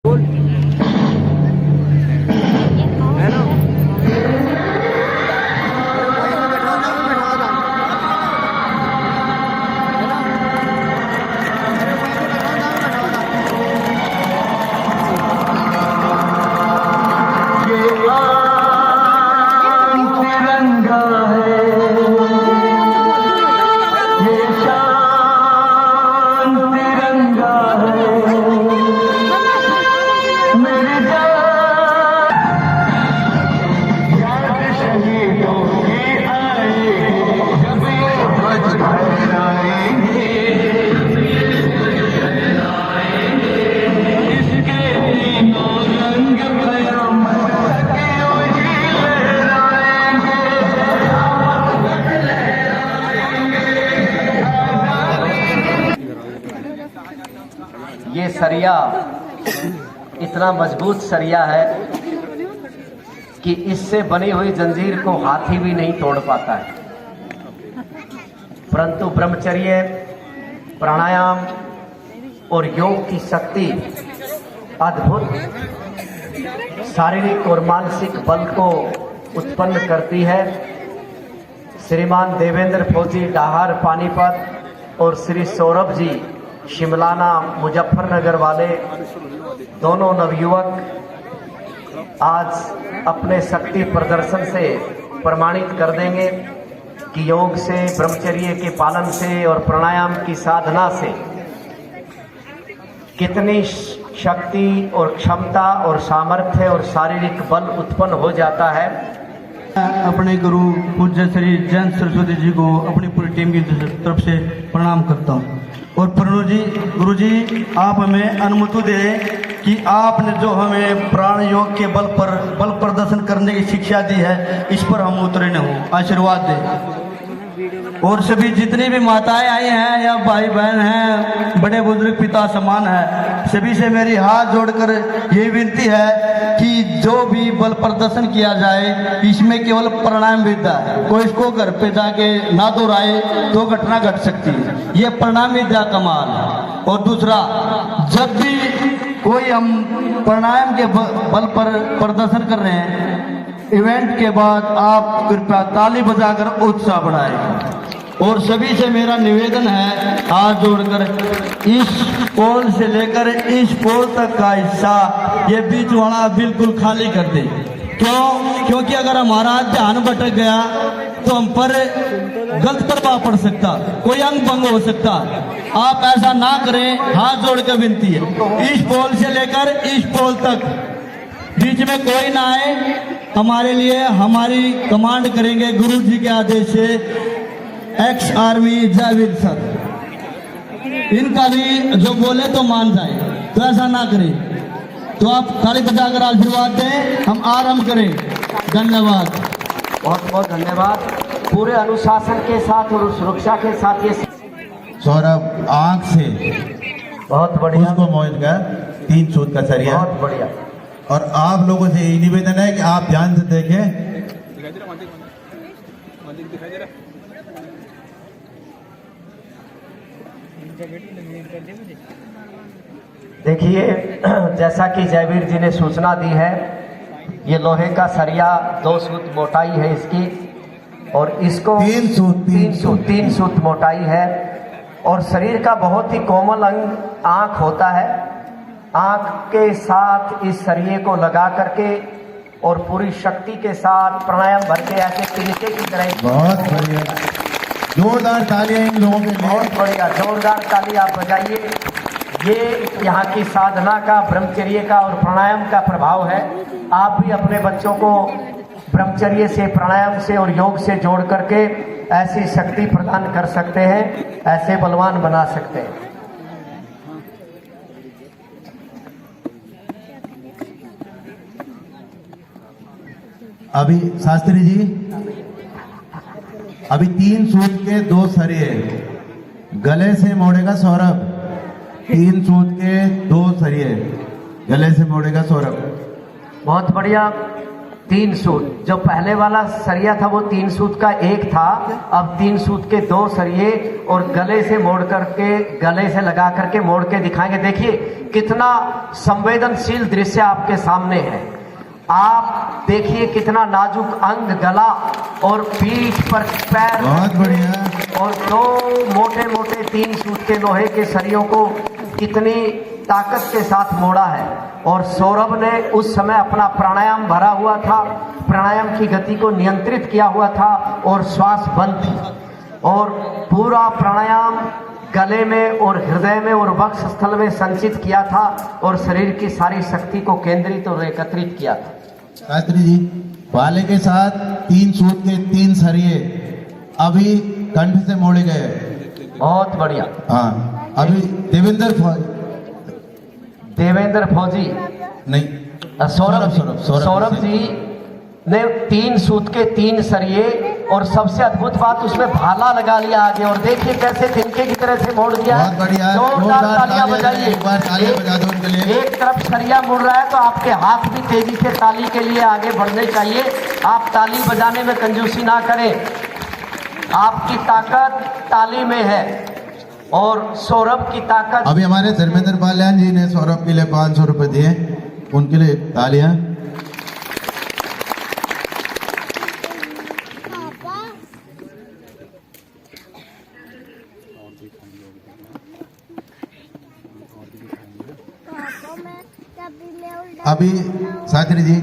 ये सरिया इतना मजबूत सरिया है कि इससे बनी हुई जंजीर को हाथी भी नहीं तोड़ पाता है, परंतु ब्रह्मचर्य, प्राणायाम और योग की शक्ति अद्भुत शारीरिक और मानसिक बल को उत्पन्न करती है। श्रीमान देवेंद्र फौजी डाहर पानीपत और श्री सौरभ जी शिमलाना मुजफ्फरनगर वाले दोनों नवयुवक आज अपने शक्ति प्रदर्शन से प्रमाणित कर देंगे कि योग से, ब्रह्मचर्य के पालन से और प्राणायाम की साधना से कितनी शक्ति और क्षमता और सामर्थ्य और शारीरिक बल उत्पन्न हो जाता है। अपने गुरु पूज्य श्री जयंत सरस्वती जी को अपनी पूरी टीम की तरफ से प्रणाम करता हूँ। और प्रणव जी, गुरु जी आप हमें अनुमति दें कि आपने जो हमें प्राण योग के बल प्रदर्शन करने की शिक्षा दी है, इस पर हम उतरे न हो, आशीर्वाद दें। और सभी जितनी भी माताएं आई हैं या भाई बहन हैं, बड़े बुजुर्ग पिता समान है, सभी से मेरी हाथ जोड़कर ये विनती है कि जो भी बल प्रदर्शन किया जाए इसमें केवल प्राणायाम विद्या है, कोई इसको घर पे जाके ना दोहराए तो घटना घट सकती है। ये प्राणायाम विद्या कमाल है। और दूसरा, जब भी कोई हम प्राणायाम के बल पर प्रदर्शन कर रहे हैं, इवेंट के बाद आप कृपया ताली बजाकर उत्साह बढ़ाएं। और सभी से मेरा निवेदन है, हाथ जोड़कर इस पोल से लेकर इस पोल तक का हिस्सा ये बीच वाला बिल्कुल खाली कर दे। क्यों? क्योंकि अगर हमारा ध्यान भटक गया तो हम पर गलत प्रभाव पड़ सकता, कोई अंग भंग हो सकता। आप ऐसा ना करें, हाथ जोड़कर विनती है। इस पोल से लेकर इस पोल तक बीच में कोई ना आए। हमारे लिए हमारी कमांड करेंगे गुरु जी के आदेश से एक्स आर्मी जयवीर सर, इनका भी जो बोले तो मान जाए, तो ऐसा ना करें। तो आप ताली बजाकर आशीर्वाद दें, हम आरंभ करें। धन्यवाद, बहुत बहुत धन्यवाद। पूरे अनुशासन के साथ और सुरक्षा के साथ ये सौरभ आंख से बहुत बढ़िया, उसको मोहित का 3 सूत का सरिया, बहुत बढ़िया। और आप लोगों से यही निवेदन है कि आप ध्यान से देखें। देखिए, जैसा कि जयवीर जी ने सूचना दी है, ये लोहे का सरिया 2 सूत मोटाई है इसकी, और इसको 3 सूत मोटाई है। और शरीर का बहुत ही कोमल अंग आंख होता है। आंख के साथ इस सरिये को लगा करके और पूरी शक्ति के साथ प्राणायाम भर के ऐसे तरीके की तरह। बहुत बढ़िया, जोरदार तालियां इन लोगों के लिए। बहुत बढ़िया, जोरदार ताली आप बजाइए। ये यहाँ की साधना का, ब्रह्मचर्य का और प्राणायाम का प्रभाव है। आप भी अपने बच्चों को ब्रह्मचर्य से, प्राणायाम से और योग से जोड़ करके ऐसी शक्ति प्रदान कर सकते हैं, ऐसे बलवान बना सकते हैं। अभी शास्त्री जी, अभी 3 सूत के 2 सरिये गले से मोड़ेगा सौरभ। 3 सूत के 2 सरिये गले से मोड़ेगा सौरभ। बहुत बढ़िया। 3 सूत। जो पहले वाला सरिया था वो 3 सूत का एक था, अब 3 सूत के 2 सरिये और गले से मोड़ करके, गले से लगा करके मोड़ के दिखाएंगे। देखिए कितना संवेदनशील दृश्य आपके सामने है। आप देखिए कितना नाजुक अंग, गला और पीठ पर पैर, बहुत बढ़िया। और 2 मोटे मोटे 3 सूत के लोहे के सरियों को कितनी ताकत के साथ मोड़ा है। और सौरभ ने उस समय अपना प्राणायाम भरा हुआ था, प्राणायाम की गति को नियंत्रित किया हुआ था और श्वास बंद थी और पूरा प्राणायाम गले में और हृदय में और वक्ष स्थल में संचित किया था और शरीर की सारी शक्ति को केंद्रित और एकत्रित किया था। शास्त्री जी, भाले के साथ 3 सूत के 3 सरिये अभी कंठ से मोड़े गए। बहुत बढ़िया। हाँ, अभी देवेंद्र फौजी नहीं, सौरभ जी ने 3 सूत के 3 सरिये और सबसे अद्भुत बात उसमें भाला लगा लिया आगे, और देखिए कैसे तिनके की तरह से मोड़ दिया। बहुत बढ़िया। जोरदार तालियां बजाइए। एक बार तालियां बजा दो उनके लिए। एक तरफ सरिया मुड़ रहा है तो आपके हाथ भी तेजी से ताली के लिए आगे बढ़ने चाहिए। आप ताली बजाने में कंजूसी ना करें, आपकी ताकत ताली में है और सौरभ की ताकत। अभी हमारे धर्मेंद्र पाल्यान जी ने सौरभ के लिए 500 रुपए दिए, उनके लिए तालियां। अभी शास्त्री जी,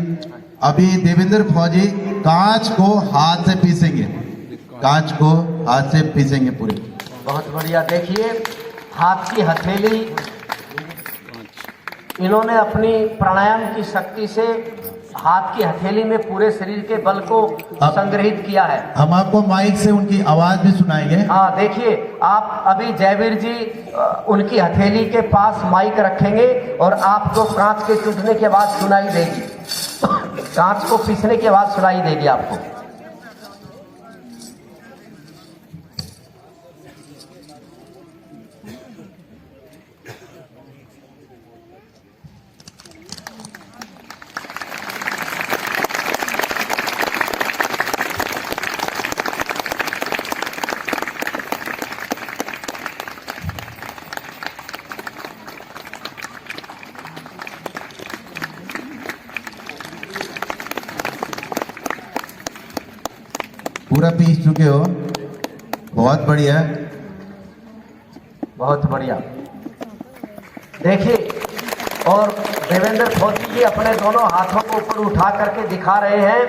अभी देवेंद्र फौजी कांच को हाथ से पीसेंगे, कांच को हाथ से पीसेंगे पूरे। बहुत बढ़िया। देखिए हाथ की हथेली इन्होंने अपनी प्राणायाम की शक्ति से हाथ की हथेली में पूरे शरीर के बल को संग्रहित किया है। हम आपको माइक से उनकी आवाज भी सुनाएंगे। हाँ देखिए, आप अभी जयवीर जी उनकी हथेली के पास माइक रखेंगे और आपको कांच के टूटने की आवाज सुनाई देगी, कांच को पीसने की आवाज सुनाई देगी आपको। पूरा पीस चुके हो, बहुत बढ़िया, बहुत बढ़िया। देखिए, और देवेंद्र फौजी जी अपने दोनों हाथों को ऊपर उठा करके दिखा रहे हैं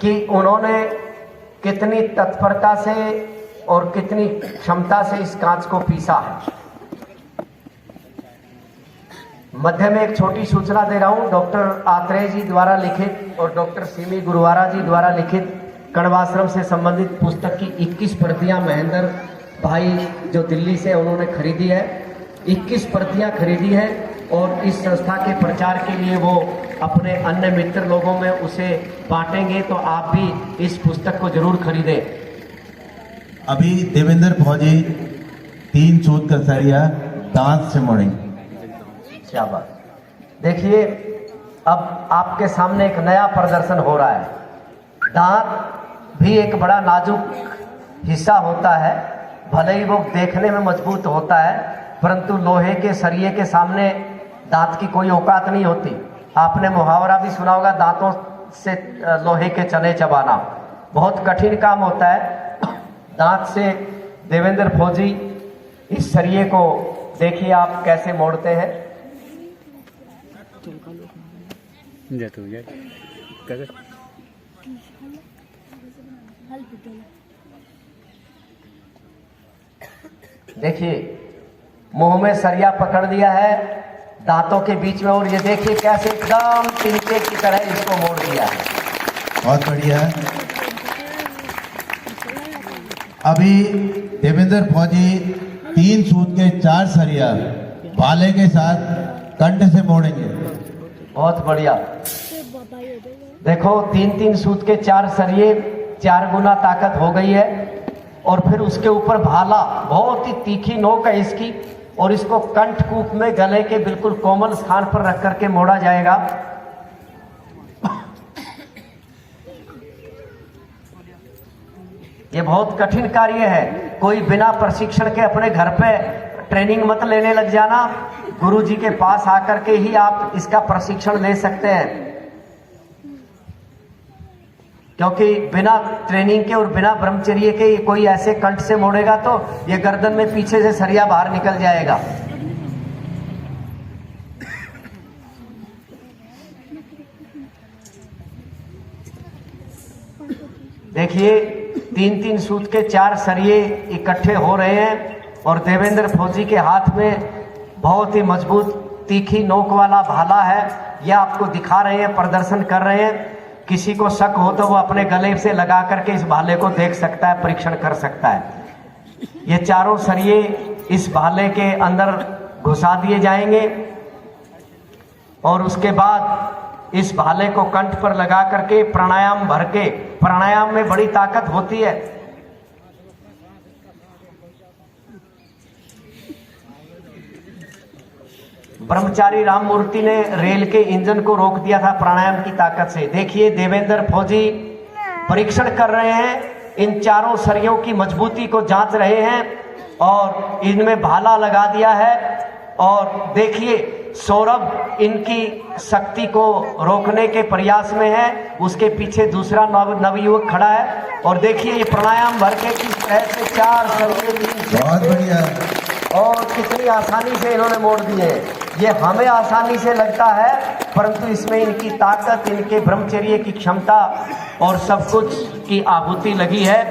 कि उन्होंने कितनी तत्परता से और कितनी क्षमता से इस कांच को पीसा है। मध्य में एक छोटी सूचना दे रहा हूं, डॉक्टर आत्रेय जी द्वारा लिखित और डॉक्टर सीमी गुरुवारा जी द्वारा लिखित कण्वाश्रम से संबंधित पुस्तक की 21 प्रतियां महेंद्र भाई जो दिल्ली से उन्होंने खरीदी है, 21 प्रतियां खरीदी है और इस संस्था के प्रचार के लिए वो अपने अन्य मित्र लोगों में उसे बांटेंगे, तो आप भी इस पुस्तक को जरूर खरीदें। अभी देवेंद्र फौजी 3 सूत का सरिया दांत से मोड़ेंगे। क्या बात। देखिए अब आपके सामने एक नया प्रदर्शन हो रहा है। दांत भी एक बड़ा नाजुक हिस्सा होता है, भले ही वो देखने में मजबूत होता है, परंतु लोहे के सरिये के सामने दांत की कोई औकात नहीं होती। आपने मुहावरा भी सुना होगा, दांतों से लोहे के चने चबाना बहुत कठिन काम होता है। दांत से देवेंद्र फौजी इस सरिये को देखिए आप कैसे मोड़ते हैं। देखिए मुंह में सरिया पकड़ दिया है दांतों के बीच में, और ये देखिए कैसे एकदम तिनके की तरह इसको मोड़ दिया है। बहुत बढ़िया। अभी देवेंद्र फौजी 3 सूत के 4 सरिया भाले के साथ कंठ से मोड़ेंगे। बहुत बढ़िया। देखो 3-3 सूत के 4 सरिये, 4 गुना ताकत हो गई है, और फिर उसके ऊपर भाला, बहुत ही तीखी नोक है इसकी, और इसको कंठकूप में गले के बिल्कुल कोमल स्थान पर रख करके मोड़ा जाएगा। ये बहुत कठिन कार्य है। कोई बिना प्रशिक्षण के अपने घर पे ट्रेनिंग मत लेने लग जाना। गुरु जी के पास आकर के ही आप इसका प्रशिक्षण ले सकते हैं, क्योंकि बिना ट्रेनिंग के और बिना ब्रह्मचर्य के कोई ऐसे कंठ से मोड़ेगा तो ये गर्दन में पीछे से सरिया बाहर निकल जाएगा। देखिए 3-3 सूत के 4 सरिये इकट्ठे हो रहे हैं और देवेंद्र फौजी के हाथ में बहुत ही मजबूत तीखी नोक वाला भाला है। यह आपको दिखा रहे हैं, प्रदर्शन कर रहे हैं। किसी को शक हो तो वो अपने गले से लगा करके इस भाले को देख सकता है, परीक्षण कर सकता है। ये चारों सरिये इस भाले के अंदर घुसा दिए जाएंगे और उसके बाद इस भाले को कंठ पर लगा करके प्राणायाम भर के, प्राणायाम में बड़ी ताकत होती है। ब्रह्मचारी राममूर्ति ने रेल के इंजन को रोक दिया था प्राणायाम की ताकत से। देखिए देवेंद्र फौजी परीक्षण कर रहे हैं, इन चारों सरियों की मजबूती को जांच रहे हैं और इनमें भाला लगा दिया है। और देखिए सौरभ इनकी शक्ति को रोकने के प्रयास में है, उसके पीछे दूसरा नवयुवक खड़ा है। और देखिए ये प्राणायाम भर के किस तरह से 4 सरिये, बहुत बढ़िया, और कितनी आसानी से इन्होंने मोड़ दिए। ये हमें आसानी से लगता है, परंतु इसमें इनकी ताकत, इनके ब्रह्मचर्य की क्षमता और सब कुछ की आहुति लगी है।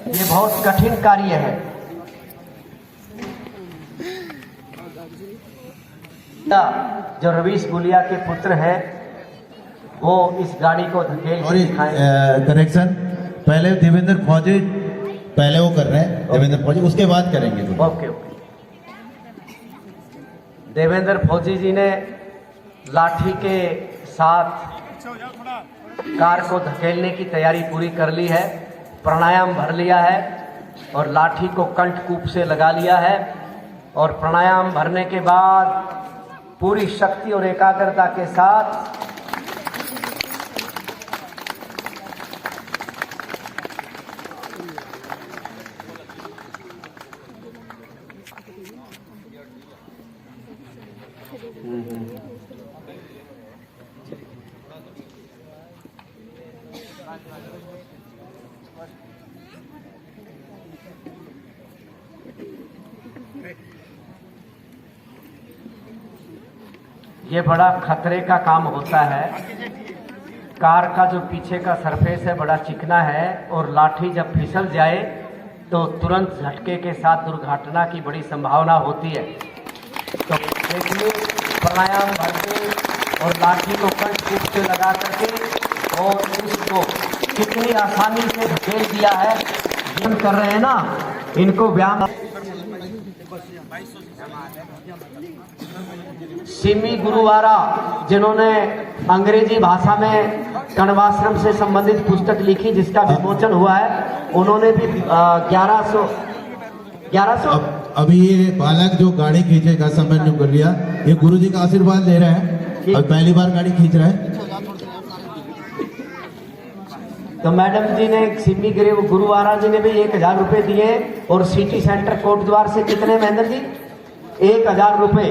ये बहुत कठिन कार्य है। जो रवीश गुलिया के पुत्र हैं वो इस गाड़ी को धकेल के दिखाएं। करेक्शन, पहले देवेंद्र फौजी पहले वो कर रहे हैं, देवेंद्र फौजी उसके बाद करेंगे। ओके। देवेंद्र फौजी जी ने लाठी के साथ कार को धकेलने की तैयारी पूरी कर ली है, प्राणायाम भर लिया है और लाठी को कंठकूप से लगा लिया है। और प्राणायाम भरने के बाद पूरी शक्ति और एकाग्रता के साथ ये बड़ा खतरे का काम होता है। कार का जो पीछे का सरफेस है बड़ा चिकना है और लाठी जब फिसल जाए तो तुरंत झटके के साथ दुर्घटना की बड़ी संभावना होती है। तो देखिए प्राणायाम भरके और लाठी को कंठकूप से लगा करके और इसको कितनी आसानी से धकेल दिया है। जिम कर रहे हैं ना, इनको व्यायाम। सिमी गुरुवारा जिन्होंने अंग्रेजी भाषा में कण्वाश्रम से संबंधित पुस्तक लिखी जिसका विमोचन हुआ है, उन्होंने भी 1100 अभी ये बालक जो गाड़ी खींचेगा समय कर लिया, ये गुरुजी का आशीर्वाद ले रहे हैं और पहली बार गाड़ी खींच रहे हैं। तो मैडम जी ने, सिमी गुरुवारा जी ने भी 1000 रुपए दिए और सिटी सेंटर कोटद्वार से कितने महेंद्र जी? 1000 रुपए।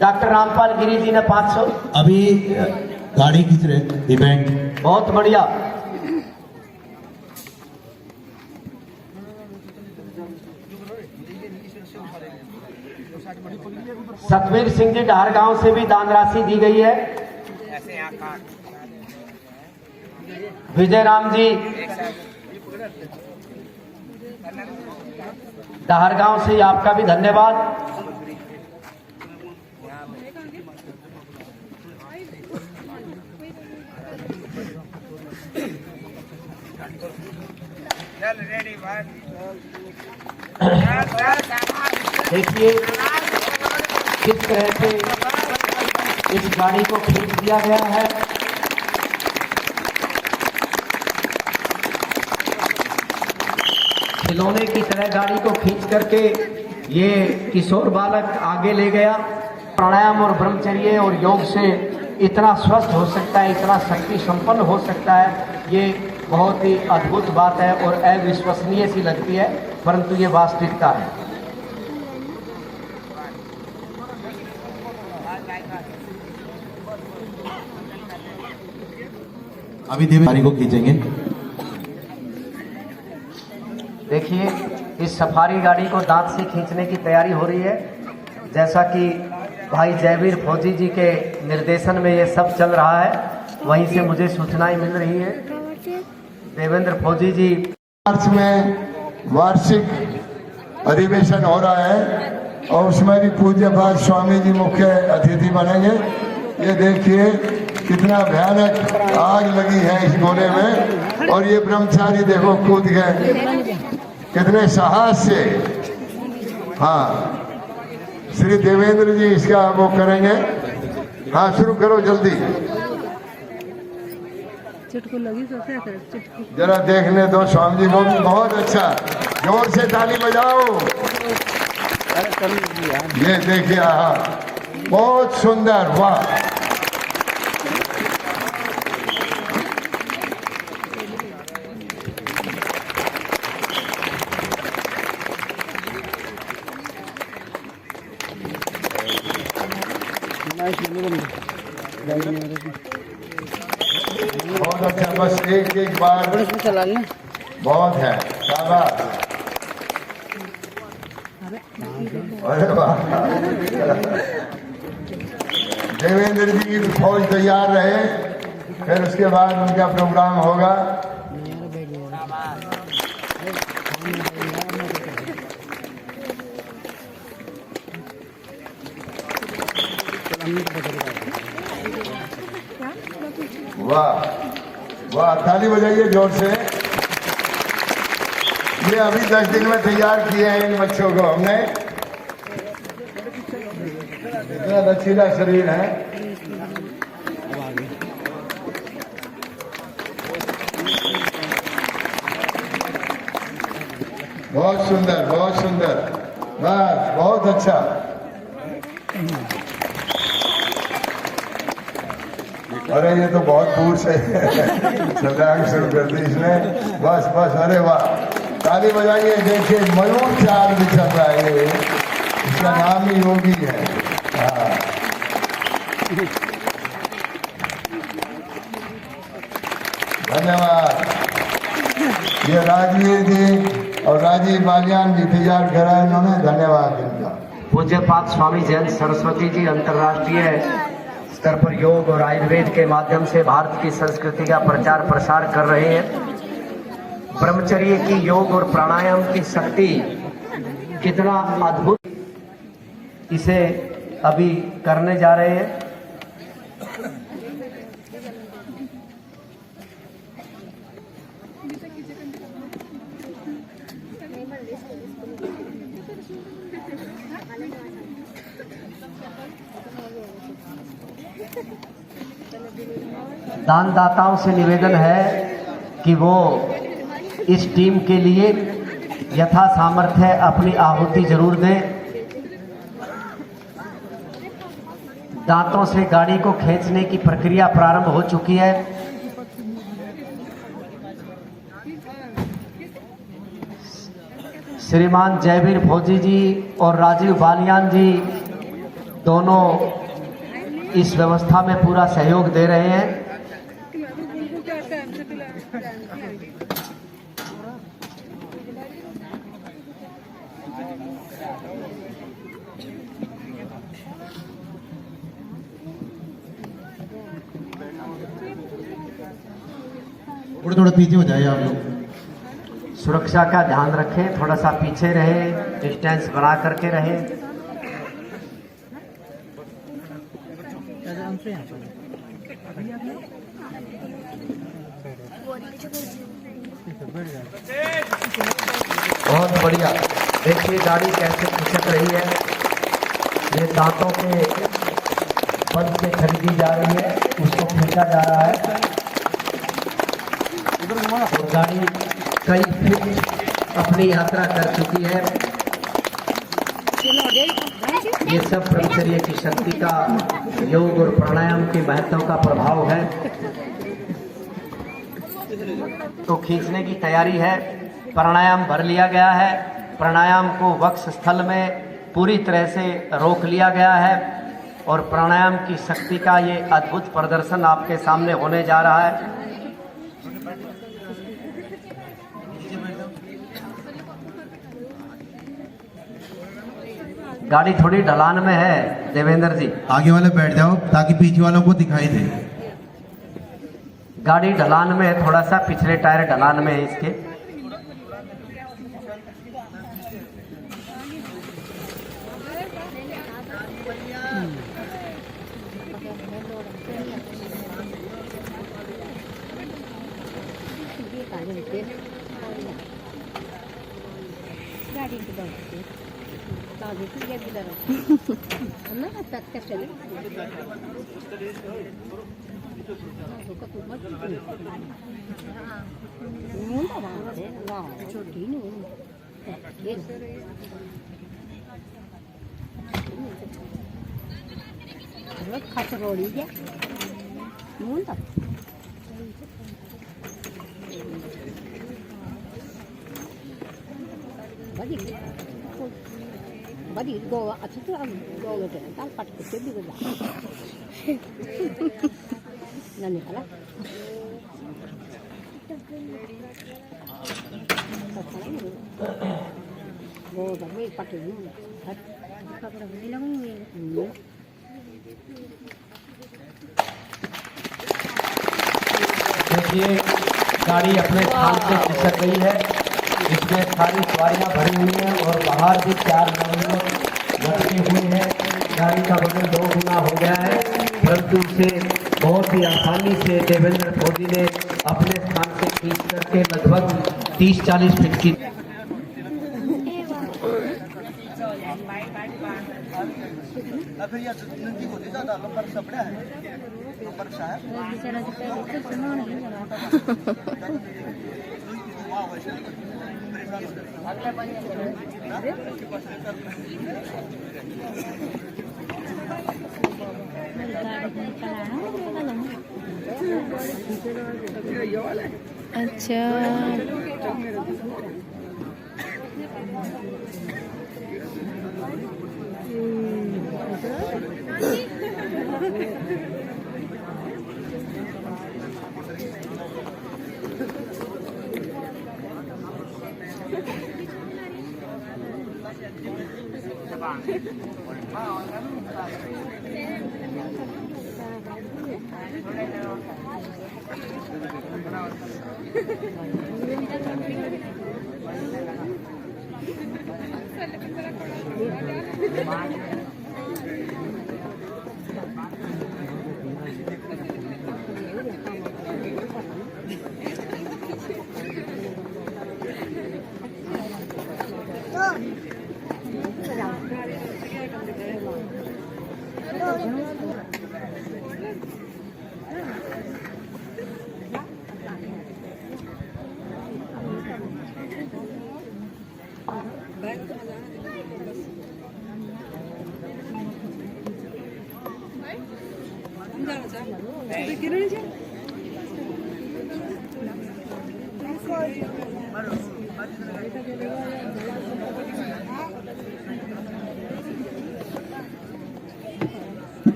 डॉक्टर रामपाल गिरी जी ने 500। अभी गाड़ी खींच रहे इवेंट। बहुत बढ़िया। सतवीर सिंह जी ढार गांव से भी दान राशि दी गई है। विजय राम जी डहारगांव से आपका भी धन्यवाद। देखिए किस तरह से इस गाड़ी को खींच दिया गया है। खिलौने की तरह गाड़ी को खींच करके ये किशोर बालक आगे ले गया। प्राणायाम और ब्रह्मचर्य और योग से इतना स्वस्थ हो सकता है, इतना शक्ति संपन्न हो सकता है, ये बहुत ही अद्भुत बात है और अविश्वसनीय सी लगती है, परंतु ये वास्तविकता है। अभी देवेंद्र को खींचेंगे। देखिए इस सफारी गाड़ी को दांत से खींचने की तैयारी हो रही है। जैसा कि भाई जयवीर फौजी जी के निर्देशन में ये सब चल रहा है, वहीं से मुझे सूचनाएं मिल रही है। देवेंद्र फौजी जी मार्च में वार्षिक अधिवेशन हो रहा है और उसमें भी पूज्य पाद स्वामी जी मुख्य अतिथि बनेंगे। ये देखिए कितना भयानक आग लगी है इस गोले में, और ये ब्रह्मचारी देखो कूद गए कितने साहस से। हाँ, श्री देवेंद्र जी इसका वो करेंगे। हाँ, शुरू करो जल्दी, जरा देखने दो स्वामी जी को भी। बहुत अच्छा, जोर से ताली बजाओ। ये देखिए, हाँ बहुत सुंदर, वाह। बहुत अच्छा, बस एक बार बहुत है। शाबाश, अरे वाह। देवेंद्र जी की फौज तैयार रहे, फिर उसके बाद उनका प्रोग्राम होगा। वाह वाह, ताली बजाइए जोर से। ये अभी 10 दिन में तैयार किए हैं इन बच्चों को हमने। इतना लचीला शरीर है। बहुत सुंदर, बहुत सुंदर, बस बहुत अच्छा। अरे ये तो बहुत दूर से छलांग शुरू कर दी इसने। बस बस, अरे वाह, ताली बजाइए। देखिए मयूर चाल भी चल रहा है, ये इसका नाम ही योगी है। हाँ, धन्यवाद। ये राजवीर जी और राजीव बालियान जी तैयार करा इन्होंने, धन्यवाद इनका। पूज्यपाद स्वामी जयंत सरस्वती जी अंतर्राष्ट्रीय स्तर पर योग और आयुर्वेद के माध्यम से भारत की संस्कृति का प्रचार प्रसार कर रहे हैं। ब्रह्मचर्य की योग और प्राणायाम की शक्ति कितना अद्भुत, इसे अभी करने जा रहे हैं। दानदाताओं से निवेदन है कि वो इस टीम के लिए यथा सामर्थ्य अपनी आहुति जरूर दें। दांतों से गाड़ी को खींचने की प्रक्रिया प्रारंभ हो चुकी है। श्रीमान जयवीर फौजी जी और राजीव बालियान जी दोनों इस व्यवस्था में पूरा सहयोग दे रहे हैं। थोड़ा थोड़ा पीछे हो जाए आप लोग। सुरक्षा का ध्यान रखें, थोड़ा सा पीछे रहे, डिस्टेंस बना करके रहे। बहुत बढ़िया, देखिए गाड़ी कैसे खिसक रही है। ये दांतों के बल से खरीदी जा रही है, उसको खींचा जा रहा है और गाड़ी कई फीट अपनी यात्रा कर चुकी है। ये सब ब्रह्मचर्य की शक्ति का, योग और प्राणायाम के महत्व का प्रभाव है। तो खींचने की तैयारी है। प्राणायाम भर लिया गया है। प्राणायाम को वक्ष स्थल में पूरी तरह से रोक लिया गया है और प्राणायाम की शक्ति का ये अद्भुत प्रदर्शन आपके सामने होने जा रहा है। गाड़ी थोड़ी ढलान में है देवेंद्र जी, आगे वाले बैठ जाओ ताकि पीछे वालों को दिखाई दे। गाड़ी ढलान में है, थोड़ा सा पिछले टायर ढलान में है इसके। Badi go atsutu an go de tal pat ke bi go. Nani kala? Go da me pat ni. Hat ka ko ni lang ni. देखिए गाड़ी अपने स्थान से खिसक गई है। इसमें सारी सवारियां भरी हुई हैं और बाहर भी 4 नवयुवक लटके हुए हैं। गाड़ी का वजन 2 गुना हो गया है, परंतु उसे बहुत ही आसानी से देवेंद्र फौजी ने अपने स्थान से खींच करके लगभग 30-40 फीट की अच्छा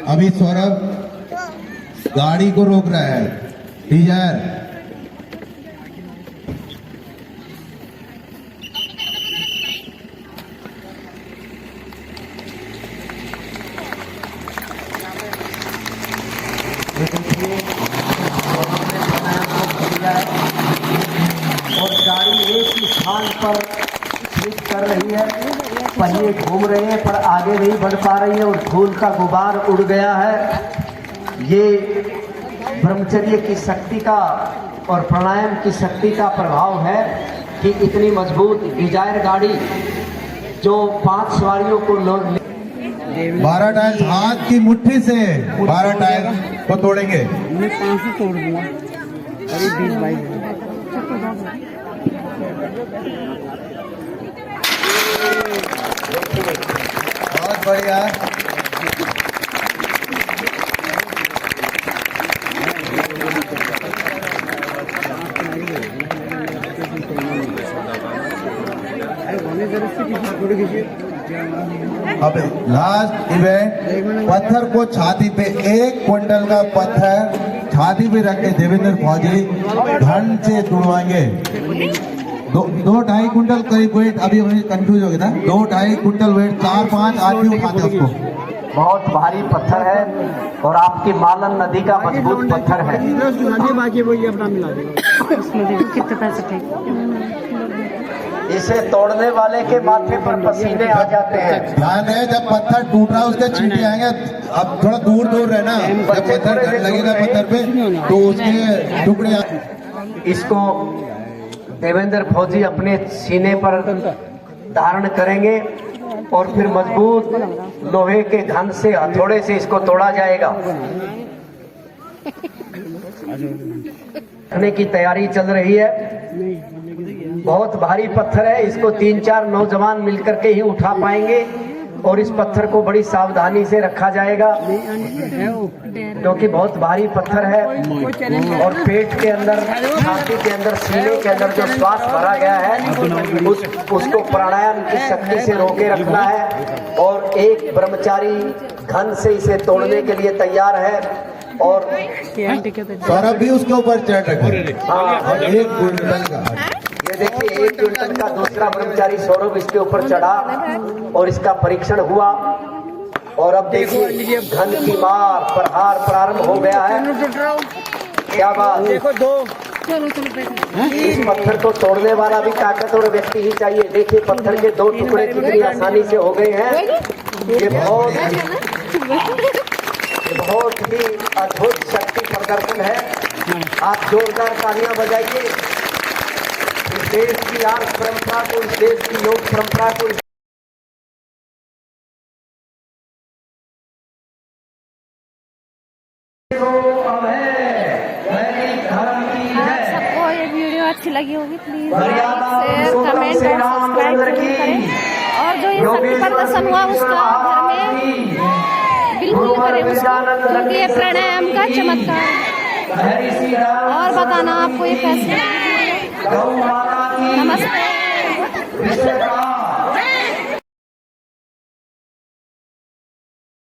अभी सौरभ गाड़ी को रोक रहा है। डिजायर कमांड पर स्विच कर रही है। पहिए घूम रहे हैं पर आगे नहीं बढ़ पा रही है और धूल का गुबार उड़ गया है। ये ब्रह्मचर्य की शक्ति का और प्राणायाम की शक्ति का प्रभाव है कि इतनी मजबूत डिजायर गाड़ी जो 5 सवारियों को 12 टाइल्स हाथ की मुट्ठी से 12 टाइल्स को तोड़ेंगे। मैं 500 तोड़ दूंगा। अरे 20-22 बहुत बढ़िया। अब लास्ट इवेंट, पत्थर को छाती पे 1 क्विंटल का पत्थर छाती पे रख के देवेंद्र फौजी धन से तुड़वाएंगे। 2-2.5 क्विंटल करीब वेट, अभी कंफ्यूज हो गया था, 2-2.5 क्विंटल वेट 4-5 आदमी उठाते हैं उसको। बहुत भारी पत्थर है और आपकी मालन नदी का मजबूत पत्थर है। कितने पैसे थे? इसे तोड़ने वाले के माथे पर पसीने आ जाते हैं। ध्यान है, जब पत्थर टूट रहा है उसके चींटे आएंगे। अब थोड़ा दूर दूर रहना, जब पत्थर लगेगा पत्थर पे तो उसके टुकड़े। इसको देवेंद्र फौजी अपने सीने पर धारण करेंगे और फिर मजबूत लोहे के घन से हथौड़े से इसको तोड़ा जाएगा। रखने की तैयारी चल रही है। बहुत भारी पत्थर है, इसको 3-4 नौजवान मिलकर के ही उठा पाएंगे और इस पत्थर को बड़ी सावधानी से रखा जाएगा क्योंकि बहुत भारी पत्थर है। और पेट के अंदर, छाती के अंदर, सीने के अंदर जो श्वास भरा गया है उसको प्राणायाम की शक्ति से रोके रखना है। और एक ब्रह्मचारी घन से इसे तोड़ने के लिए तैयार है और सौरभ भी उसके ऊपर चढ़ रखे। हाँ, 1 क्विंटल का। ये देखिए 1 क्विंटल का दूसरा ब्रह्मचारी सौरभ इसके ऊपर चढ़ा और इसका परीक्षण हुआ। और अब देखिए घन की मार प्रहार प्रारंभ हो गया है। क्या बात, देखो 2। इस पत्थर को तोड़ने वाला भी ताकतवर व्यक्ति ही चाहिए। देखिए पत्थर के 2 टुकड़े कितनी आसानी से हो गए हैं। ये बहुत ही अद्भुत शक्ति प्रदर्शन है। आप जोरदार तालियां बजाइए। इस देश की आर्ट परंपरा को, इस देश की लोक परंपरा को सबको ये वीडियो अच्छी लगी होगी, प्लीज शेयर, कमेंट और सब्सक्राइब जरूर करें। और जो ये शक्ति प्रदर्शन हुआ उसका घर में बिल्कुल करें उसको, क्योंकि ये प्राणायाम का चमत्कार है। और बताना आपको ये कैसे। नमस्ते।